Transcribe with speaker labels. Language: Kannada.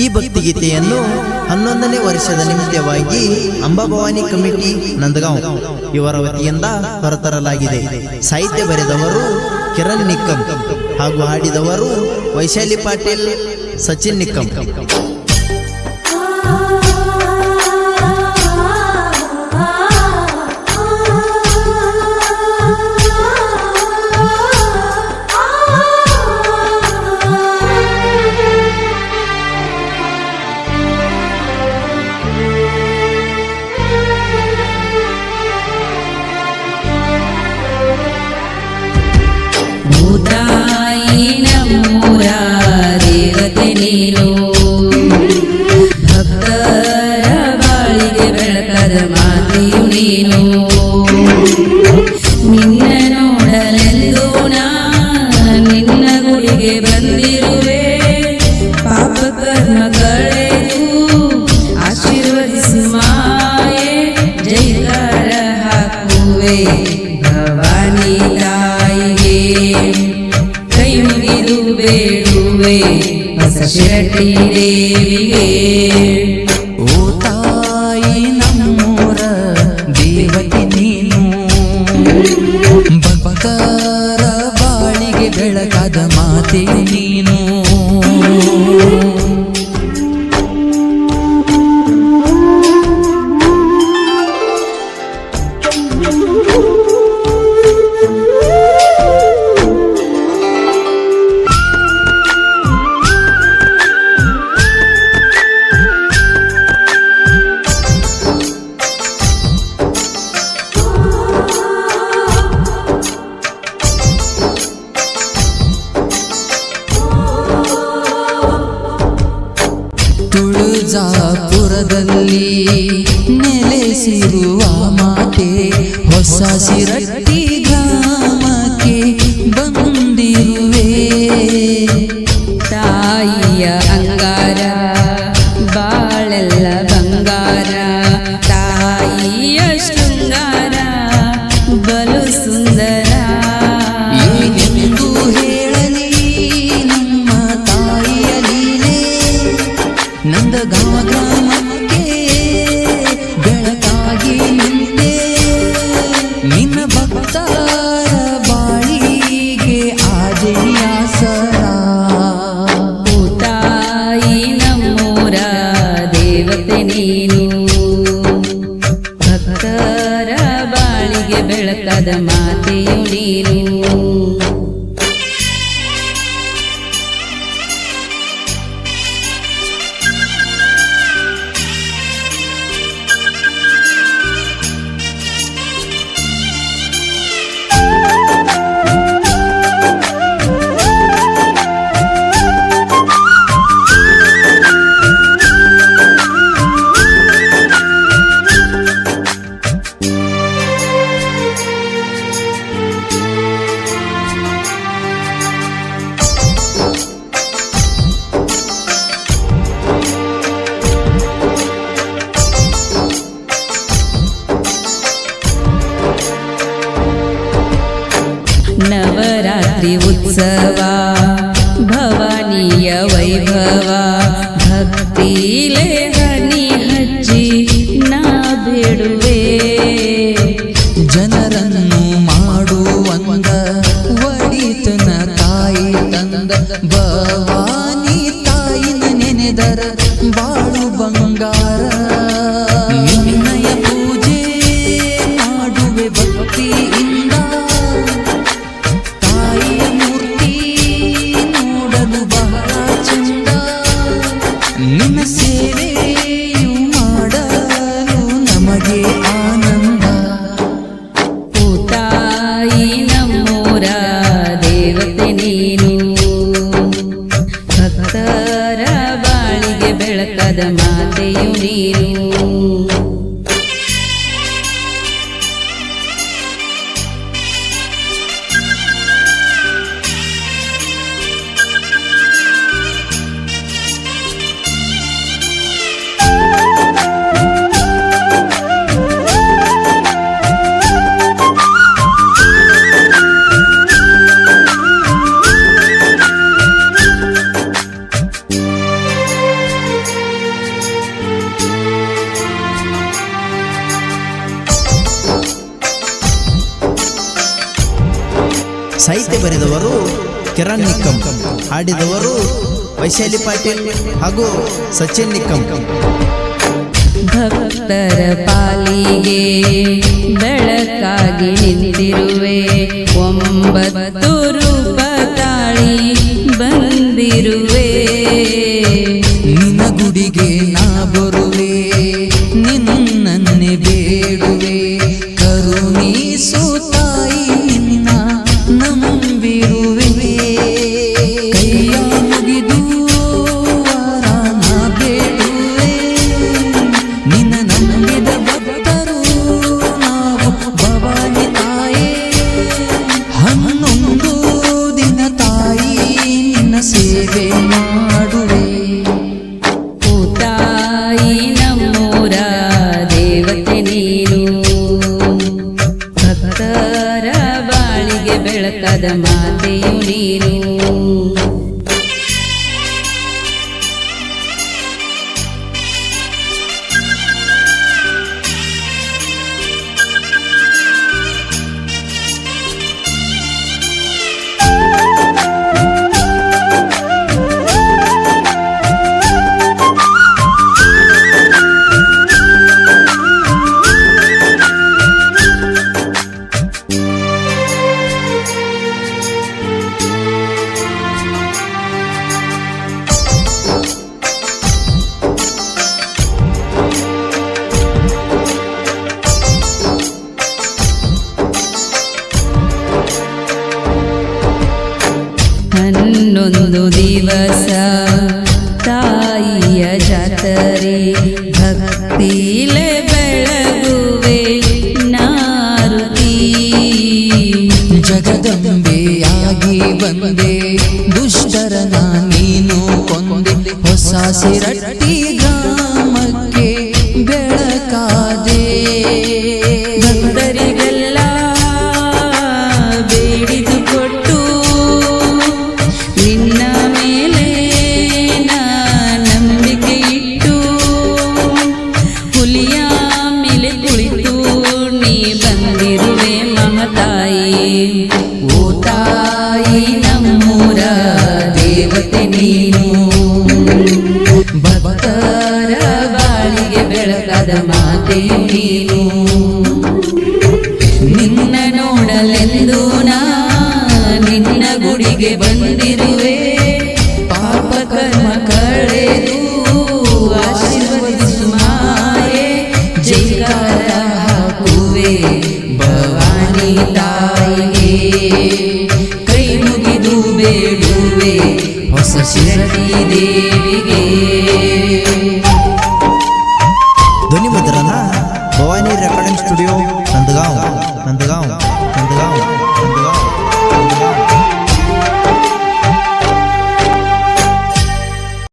Speaker 1: ಈ ಭಕ್ತಿಗೀತೆಯನ್ನು 11ನೇ ವರ್ಷದ ನಿಮಿತ್ತವಾಗಿ ಅಂಬಾಭವಾನಿ ಕಮಿಟಿ ನಂದಗಾಂವ್ ಇವರ ವತಿಯಿಂದ ಹೊರತರಲಾಗಿದೆ. ಸಾಹಿತ್ಯ ಬರೆದವರು ಕಿರಣ್ ನಿಕ್ಕಂ ಹಾಗೂ ಹಾಡಿದವರು ವೈಶಾಲಿ ಪಾಟೀಲ್, ಸಚಿನ್ ನಿಕ್ಕಂ.
Speaker 2: ನಮ್ಮೂರ ದೇವತೆ ನೀನು, ಭಕ್ತರ ಬಾಳಿಗೆ ಬೆಳಕದ ಮಾತೆಯು ನೀನು. ನಿನ್ನ ನೋಡಲೆಂದು ನಿನ್ನ ಗುಡಿಗೆ ಬಂದಿರುವೆ, ಪಾಪ ಕರ್ಮ ಕಳೆದು ಆಶೀರ್ವದಿಸು ಮಾಯೆ, ಜೈಕಾರ ಹಾಕುವೆ ಭವಾನಿ ತಾಯಿಗೆ. ಕೈ ಮುಗಿದು ಬೇಡುವೆ ಹೊಸ ಶಿರಟ್ಟಿ ದೇವಿಗೆ.
Speaker 3: ಓ ತಾಯಿ ನಮ್ಮೂರ ದೇವತೆ ನೀನು, ಭಕ್ತರ ಬಾಳಿಗೆ ಬೆಳಕಾದ ಮಾತೆ ನೀನು. ತುಳಜಾಪುರದಲ್ಲಿ ನೆಲೆಸಿರುವ ಮಾತೆ, ಹೊಸ ಶಿರಟ್ಟಿ ಗ್ರಾಮಕ್ಕೆ ಬಂದಿರುವೆ.
Speaker 2: ತಾಯಿಯ ಅಂಗಾರ ಬಾಳೆಲ್ಲ ಬಂಗಾರ, ತಾಯಿಯ ಶೃಂಗಾರ ಬಲು ಸುಂದರ.
Speaker 3: ಏನೆಂದು ಹೇಳಲಿ ನಮ್ಮ ತಾಯಿಯ ಲೀಲೆ, ನಂದಗಾಂವ ಗ್ರಾಮಕ್ಕೆ ಬೆಳಕಾಗಿ ನಿಂತೆ. ನಿನ್ನ ಭಕ್ತರ ಬಾಳಿಗೆ ಆಜಯಾಸರ.
Speaker 2: ತಾಯಿ ನಮ್ಮೂರ ದೇವತೆ ನೀನು, ಭಕ್ತರ ಬಾಳಿಗೆ ಬೆಳಕದ ಮಾತೆಯು ನೀನು. ನವರಾತ್ರಿ ಉತ್ಸವ ಭವಾನಿಯ ವೈಭವ, ಭಕ್ತಿಲೇ ಹನಿ ಹಚ್ಚಿ ನಾ ಬೇಡುವೆ.
Speaker 3: ಜನರನ್ನು ಮಾಡುವಂದ ಒಡಿತನ ತಾಯಿ ತಂದ, ಭವಾನಿ ತಾಯಿನ ನೆನೆದರ ಬಾಳು ಬಂಗಾರ. ನಿನ್ನಯ ಪೂಜೆ ಮಾಡುವೆ ಭಕ್ತಿಯಿಂದ, ತಾಯಿಯ ಮೂರ್ತಿ ನೋಡಲು ಬಹಳ ಚಂದ. ನಿನ್ನ ಸೇವೆಯು ಮಾಡಲು ನಮಗೆ ಆನಂದ.
Speaker 2: ತಾಯಿ ನಮ್ಮೂರ ದೇವತೆ ನೀನು, ಭಕ್ತರ ಬಾಳಿಗೆ ಬೆಳಕದ ಮಾತೆಯು ನೀನು.
Speaker 1: ಸಾಹಿತ್ಯ ಬರೆದವರು ಕಿರಣ್ ನಿಕ್ಕಂ, ಹಾಡಿದವರು ವೈಶಾಲಿ ಪಾಟೀಲ್ ಹಾಗೂ ಸಚಿನ್ ನಿಕ್ಕಂ.
Speaker 2: ಭಕ್ತರ ಪಾಲಿಗೆ ಬೆಳಕಾಗಿ ನಿಂತಿರುವೆ, 9 ರೂಪ ತಾಳಿ ಬಂದಿರುವೆ.
Speaker 3: ನಿನ್ನ ಗುಡಿಗೆ ನಾ ಬರುವೆ, ನಿನ್ನನ್ನೇ ಬೇಡುವೆ, ಕರುಣಿಸು ತಾಯಿ ನಿನ್ನ ನಂಬಿರುವೆ. ಕೈಯ ಮುಗಿದು ವರನ ಬೇಡುವೆ, ನಿನ್ನ ನಂಬಿದ ಭಕ್ತರು ನಾವು ಭವಾನಿ ತಾಯೇ. 11 ದಿನ ತಾಯಿ ನಿನ್ನ ಸೇವೆ ಮಾಡುವೆ.
Speaker 2: ಓ ತಾಯಿ ನಮ್ಮೂರ ದೇವತೆ ನೀನು, ಭಕ್ತರ ಬಾಳಿಗೆ ಬೆಳಕದ ಮಾತೆಯು ನೀನು. ಹನ್ನೊಂದು ದಿವಸ ತಾಯಿಯ ಜಾತರೆ, ಭಕ್ತಿಲೆ ಬೆಳಗುವೆ ನಾರುತಿ.
Speaker 3: ಜಗದಂಬೆಯಾಗಿ ಬಂದೆ, ದುಷ್ಟರನ ನೀನು ಕೊಂದೆ, ಹೊಸ ಸಿರಟ್ಟಿ ಗ್ರಾಮಕ್ಕೆ ಬೆಳಕಾದೆ.
Speaker 2: ಭಕ್ತರಿಗೆಲ್ಲ ಬೇಡಿದುಕೊಟ್ಟು ನಿನ್ನ ಮೇಲೆ ನಾ ನಂಬಿಕೆ ಇಟ್ಟು, ಹುಲಿಯ ಮೇಲೆ ಕುಳಿತು ನೀ ಬಂದಿರುವೆ ಮಮತಾಯಿ. ಓ ತಾಯಿ ನಮ್ಮೂರ ದೇವತೆ ನೀನು, ಭಕ್ತರ ಬಾಳಿಗೆ ಬೆಳಕದ ಮಾತೆಯು ನೀನು. ನಿನ್ನ ನೋಡಲೆಂದು ನಾ ನಿನ್ನ ಗುಡಿಗೆ ಬಂದಿರುವೆ, ಪಾಪ ಕರ್ಮ ಕಳೆದು ಆಶೀರ್ವದಿಸು ಮಾಯೆ. ಜೈಕಾರ ಹಾಕುವೆ ಭವಾನಿ ತಾಯಿಗೆ, ಕೈ ಮುಗಿದು ಬೇಡುವೆ ಹೊಸ ಶಿರಡಿ ದೇವಿಗೆ.
Speaker 1: ಧ್ವನಿ ಮುದ್ರಣ ಭವಾನಿ ರೆಕಾರ್ಡಿಂಗ್ ಸ್ಟುಡಿಯೋ, ನಂದಗಾಂವ್.